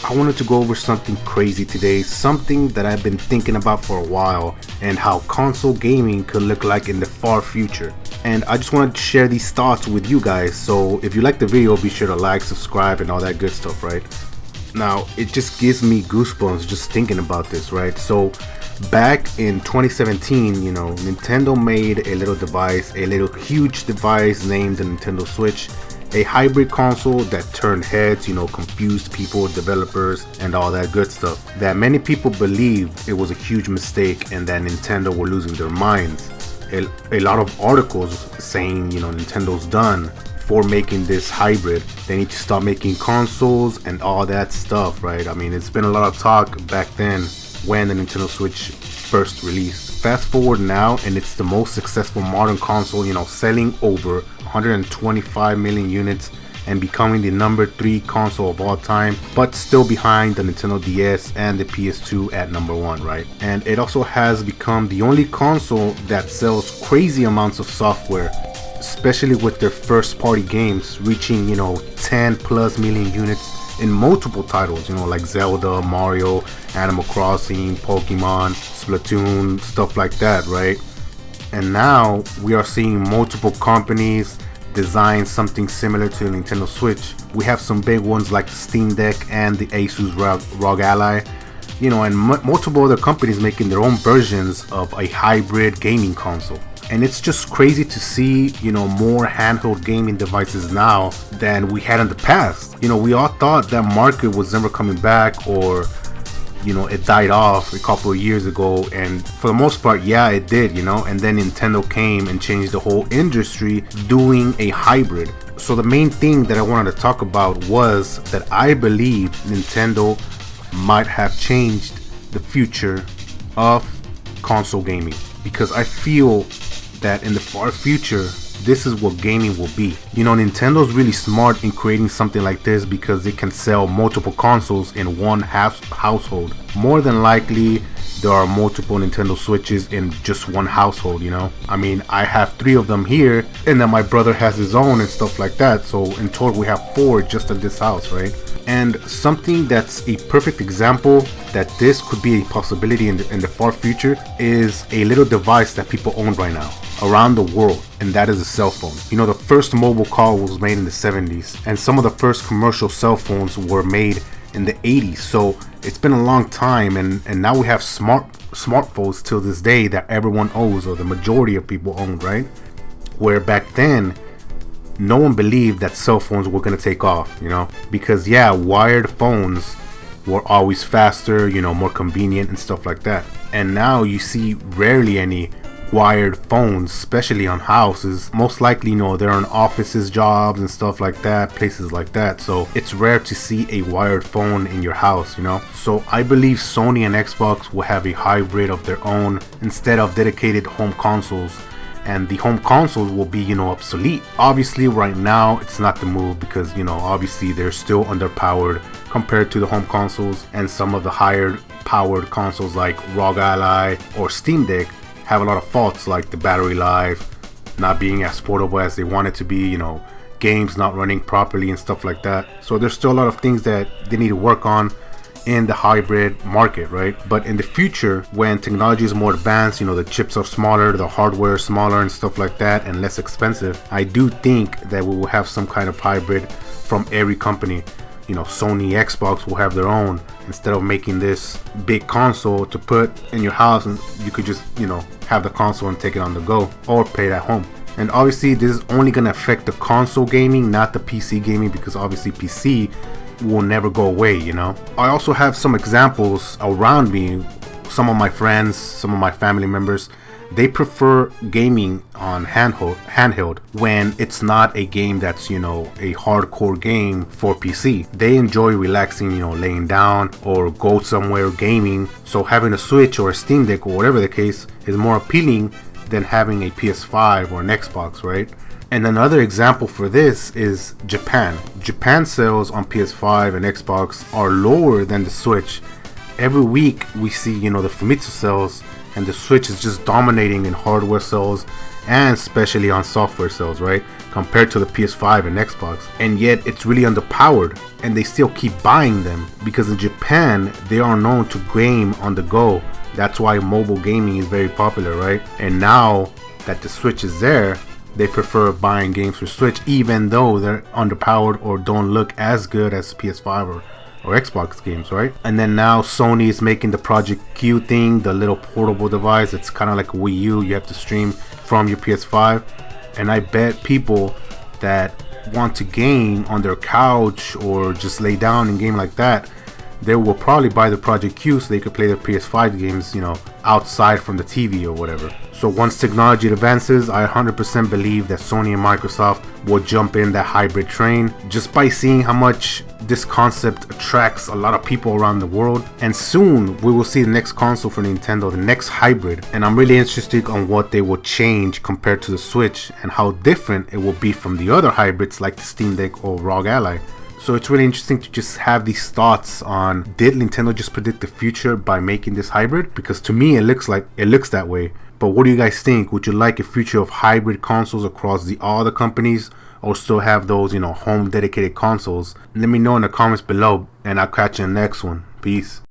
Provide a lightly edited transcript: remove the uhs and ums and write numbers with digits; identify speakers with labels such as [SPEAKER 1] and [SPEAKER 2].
[SPEAKER 1] I wanted to go over something crazy today, something that I've been thinking about for a while, and how console gaming could look like in the far future. And I just wanted to share these thoughts with you guys, so if you like the video, be sure to like, subscribe, and all that good stuff, right? Now, it just gives me goosebumps just thinking about this, right? So, back in 2017, Nintendo made a little device, a little huge device named the Nintendo Switch, a hybrid console that turned heads, confused people, developers, and all that good stuff. That many people believed it was a huge mistake and that Nintendo were losing their minds. A lot of articles saying, Nintendo's done for making this hybrid. They need to stop making consoles and all that stuff, right? I mean, it's been a lot of talk back then when the Nintendo Switch first released. Fast forward now, and it's the most successful modern console, selling over 125 million units and becoming the number 3 console of all time, but still behind the Nintendo DS and the PS2 at number 1, right? And it also has become the only console that sells crazy amounts of software, especially with their first party games reaching 10 plus million units in multiple titles, like Zelda, Mario, Animal Crossing, Pokemon, Splatoon, stuff like that, right? And now we are seeing multiple companies design something similar to the Nintendo Switch. We have some big ones like the Steam Deck and the Asus ROG Ally, and multiple other companies making their own versions of a hybrid gaming console. And it's just crazy to see, more handheld gaming devices now than we had in the past. We all thought that market was never coming back, or, it died off a couple of years ago. And for the most part, yeah, it did, and then Nintendo came and changed the whole industry doing a hybrid. So the main thing that I wanted to talk about was that I believe Nintendo might have changed the future of console gaming, because I feel that in the far future, this is what gaming will be. Nintendo's really smart in creating something like this because they can sell multiple consoles in one household. More than likely, there are multiple Nintendo Switches in just one household, I mean, I have 3 of them here, and then my brother has his own and stuff like that. So in total, we have 4 just in this house, right? And something that's a perfect example that this could be a possibility in the far future is a little device that people own right now around the world, and that is a cell phone. The first mobile call was made in the 70s, and some of the first commercial cell phones were made in the 80s. So it's been a long time, and now we have smartphones till this day that everyone owns, or the majority of people own, right? Where back then, no one believed that cell phones were going to take off, because wired phones were always faster, more convenient and stuff like that. And now you see rarely any wired phones, especially on houses. Most likely, they're on offices, jobs and stuff like that, places like that. So it's rare to see a wired phone in your house, So I believe Sony and Xbox will have a hybrid of their own instead of dedicated home consoles. And the home consoles will be, obsolete. Obviously, right now, it's not the move because, obviously they're still underpowered compared to the home consoles. And some of the higher powered consoles like ROG Ally or Steam Deck have a lot of faults, like the battery life not being as portable as they want it to be, games not running properly and stuff like that. So there's still a lot of things that they need to work on in the hybrid market, right? But in the future, when technology is more advanced, the chips are smaller, the hardware is smaller and stuff like that, and less expensive, I do think that we will have some kind of hybrid from every company. Sony, Xbox will have their own, instead of making this big console to put in your house, and you could just have the console and take it on the go, or play it at home. And obviously this is only going to affect the console gaming, not the PC gaming, because obviously PC will never go away. I also have some examples around me. Some of my friends, some of my family members, they prefer gaming on handheld when it's not a game that's a hardcore game for PC. They enjoy relaxing, laying down or go somewhere gaming. So having a Switch or a Steam Deck or whatever the case is more appealing than having a PS5 or an Xbox, right? And another example for this is Japan. Japan sales on PS5 and Xbox are lower than the Switch. Every week we see, the Famitsu sales and the Switch is just dominating in hardware sales and especially on software sales, right? Compared to the PS5 and Xbox. And yet it's really underpowered, and they still keep buying them because in Japan they are known to game on the go. That's why mobile gaming is very popular, right? And now that the Switch is there, they prefer buying games for Switch even though they're underpowered or don't look as good as PS5 or Xbox games, right? And then now Sony is making the Project Q thing, the little portable device. It's kind of like a Wii U. You have to stream from your PS5. And I bet people that want to game on their couch or just lay down and game like that, they will probably buy the Project Q so they could play their PS5 games, outside from the TV or whatever. So once technology advances, I 100% believe that Sony and Microsoft will jump in that hybrid train just by seeing how much this concept attracts a lot of people around the world. And soon we will see the next console for Nintendo, the next hybrid. And I'm really interested on what they will change compared to the Switch and how different it will be from the other hybrids like the Steam Deck or ROG Ally. So it's really interesting to just have these thoughts on, did Nintendo just predict the future by making this hybrid? Because to me it looks that way. But what do you guys think? Would you like a future of hybrid consoles across all the companies, or still have those, home dedicated consoles? Let me know in the comments below, and I'll catch you in the next one. Peace.